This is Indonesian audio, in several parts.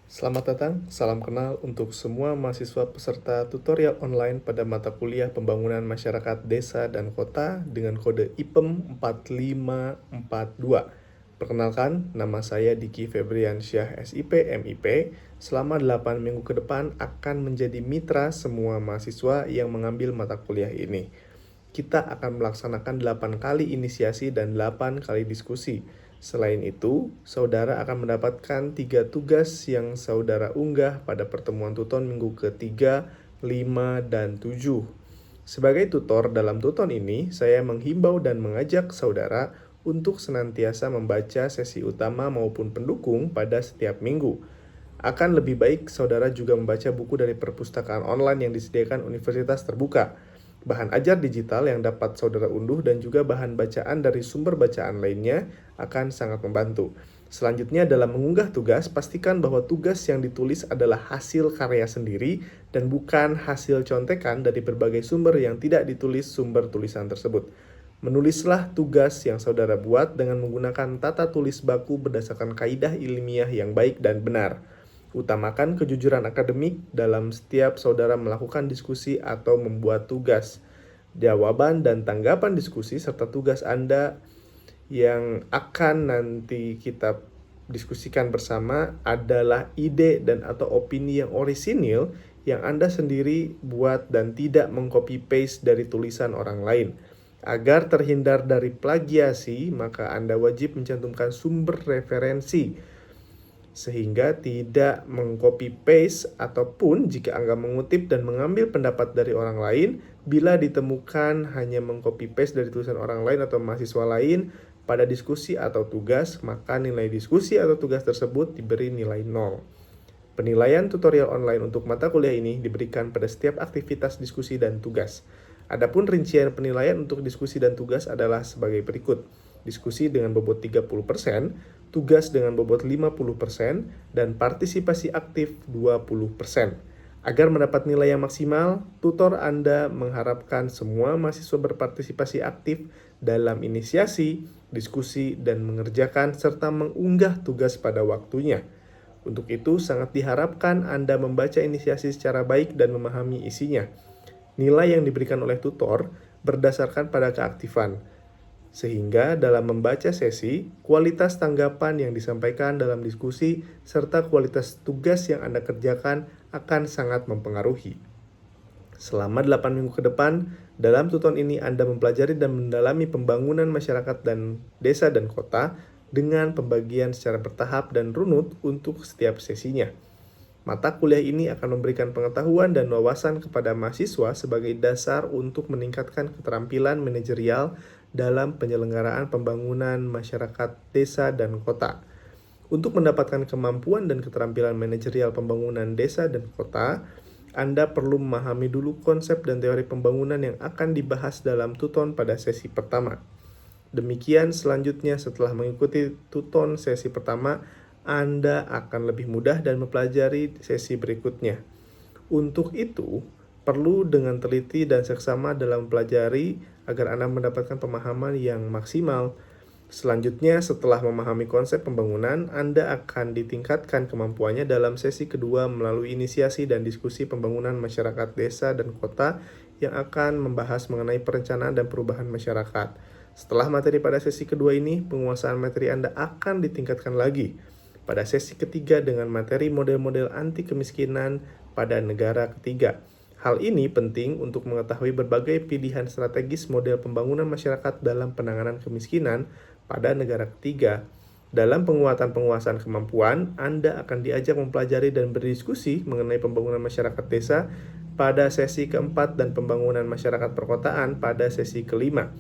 Selamat datang, salam kenal untuk semua mahasiswa peserta tutorial online pada mata kuliah Pembangunan Masyarakat Desa dan Kota dengan kode IPEM 4542. Perkenalkan, nama saya Diki Febriansyah SIP MIP. Selama 8 minggu ke depan akan menjadi mitra semua mahasiswa yang mengambil mata kuliah ini. Kita akan melaksanakan 8 kali inisiasi dan 8 kali diskusi. Selain itu, saudara akan mendapatkan 3 tugas yang saudara unggah pada pertemuan tuton minggu ketiga, 5, dan 7. Sebagai tutor dalam tuton ini, saya menghimbau dan mengajak saudara untuk senantiasa membaca sesi utama maupun pendukung pada setiap minggu. Akan lebih baik saudara juga membaca buku dari perpustakaan online yang disediakan Universitas Terbuka, bahan ajar digital yang dapat saudara unduh, dan juga bahan bacaan dari sumber bacaan lainnya akan sangat membantu. Selanjutnya, dalam mengunggah tugas, pastikan bahwa tugas yang ditulis adalah hasil karya sendiri dan bukan hasil contekan dari berbagai sumber yang tidak ditulis sumber tulisan tersebut. Menulislah tugas yang saudara buat dengan menggunakan tata tulis baku berdasarkan kaidah ilmiah yang baik dan benar. Utamakan kejujuran akademik dalam setiap saudara melakukan diskusi atau membuat tugas. Jawaban dan tanggapan diskusi serta tugas Anda yang akan nanti kita diskusikan bersama adalah ide dan atau opini yang orisinil yang Anda sendiri buat dan tidak mengcopy paste dari tulisan orang lain. Agar terhindar dari plagiasi, maka Anda wajib mencantumkan sumber referensi sehingga tidak mengcopy paste ataupun jika Anda mengutip dan mengambil pendapat dari orang lain, bila ditemukan hanya mengcopy paste dari tulisan orang lain atau mahasiswa lain pada diskusi atau tugas, maka nilai diskusi atau tugas tersebut diberi nilai 0. Penilaian tutorial online untuk mata kuliah ini diberikan pada setiap aktivitas diskusi dan tugas. Adapun rincian penilaian untuk diskusi dan tugas adalah sebagai berikut. Diskusi dengan bobot 30%, tugas dengan bobot 50%, dan partisipasi aktif 20%. Agar mendapat nilai yang maksimal, tutor Anda mengharapkan semua mahasiswa berpartisipasi aktif dalam inisiasi, diskusi, dan mengerjakan serta mengunggah tugas pada waktunya. Untuk itu, sangat diharapkan Anda membaca inisiasi secara baik dan memahami isinya. Nilai yang diberikan oleh tutor berdasarkan pada keaktifan, sehingga dalam membaca sesi, kualitas tanggapan yang disampaikan dalam diskusi serta kualitas tugas yang Anda kerjakan akan sangat mempengaruhi. Selama 8 minggu ke depan, dalam tuton ini Anda mempelajari dan mendalami pembangunan masyarakat dan desa dan kota dengan pembagian secara bertahap dan runut untuk setiap sesinya. Mata kuliah ini akan memberikan pengetahuan dan wawasan kepada mahasiswa sebagai dasar untuk meningkatkan keterampilan manajerial dalam penyelenggaraan pembangunan masyarakat desa dan kota. Untuk mendapatkan kemampuan dan keterampilan manajerial pembangunan desa dan kota, Anda perlu memahami dulu konsep dan teori pembangunan yang akan dibahas dalam tuton pada sesi pertama. Demikian selanjutnya, setelah mengikuti tuton sesi pertama, Anda akan lebih mudah dan mempelajari sesi berikutnya. Untuk itu, perlu dengan teliti dan seksama dalam mempelajari agar Anda mendapatkan pemahaman yang maksimal. Selanjutnya, setelah memahami konsep pembangunan, Anda akan ditingkatkan kemampuannya dalam sesi kedua melalui inisiasi dan diskusi pembangunan masyarakat desa dan kota yang akan membahas mengenai perencanaan dan perubahan masyarakat. Setelah materi pada sesi kedua ini, penguasaan materi Anda akan ditingkatkan lagi pada sesi ketiga dengan materi model-model anti kemiskinan pada negara ketiga. Hal ini penting untuk mengetahui berbagai pilihan strategis model pembangunan masyarakat dalam penanganan kemiskinan pada negara ketiga. Dalam penguasaan kemampuan, Anda akan diajak mempelajari dan berdiskusi mengenai pembangunan masyarakat desa pada sesi keempat dan pembangunan masyarakat perkotaan pada sesi kelima.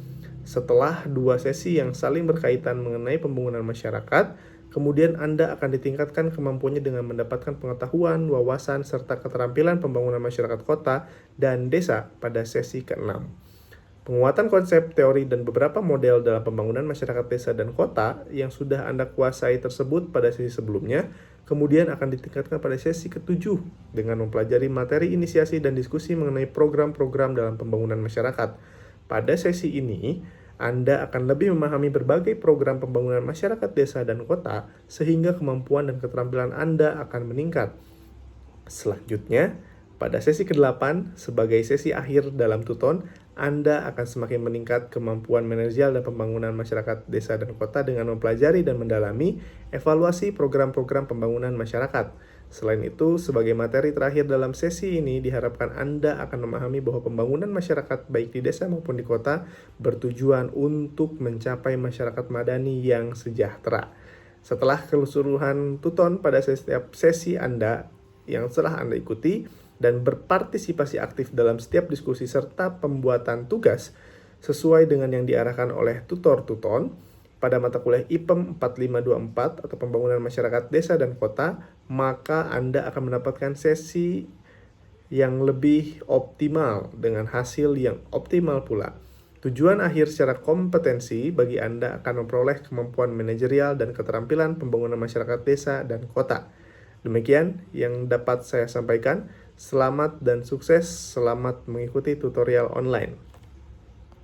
Setelah 2 sesi yang saling berkaitan mengenai pembangunan masyarakat, kemudian Anda akan ditingkatkan kemampuannya dengan mendapatkan pengetahuan, wawasan, serta keterampilan pembangunan masyarakat kota dan desa pada sesi ke-6. Penguatan konsep, teori, dan beberapa model dalam pembangunan masyarakat desa dan kota yang sudah Anda kuasai tersebut pada sesi sebelumnya, kemudian akan ditingkatkan pada sesi ke-7 dengan mempelajari materi inisiasi dan diskusi mengenai program-program dalam pembangunan masyarakat. Pada sesi ini, Anda akan lebih memahami berbagai program pembangunan masyarakat desa dan kota, sehingga kemampuan dan keterampilan Anda akan meningkat. Selanjutnya, pada sesi ke-8, sebagai sesi akhir dalam Tuton, Anda akan semakin meningkat kemampuan manajerial dan pembangunan masyarakat desa dan kota dengan mempelajari dan mendalami evaluasi program-program pembangunan masyarakat. Selain itu, sebagai materi terakhir dalam sesi ini, diharapkan Anda akan memahami bahwa pembangunan masyarakat baik di desa maupun di kota bertujuan untuk mencapai masyarakat madani yang sejahtera. Setelah keseluruhan Tuton pada setiap sesi Anda yang telah Anda ikuti, dan berpartisipasi aktif dalam setiap diskusi serta pembuatan tugas sesuai dengan yang diarahkan oleh tutor Tuton pada mata kuliah IPEM 4524 atau Pembangunan Masyarakat Desa dan Kota, maka Anda akan mendapatkan sesi yang lebih optimal dengan hasil yang optimal pula. Tujuan akhir secara kompetensi bagi Anda akan memperoleh kemampuan manajerial dan keterampilan pembangunan masyarakat desa dan kota. Demikian yang dapat saya sampaikan. Selamat dan sukses, selamat mengikuti tutorial online.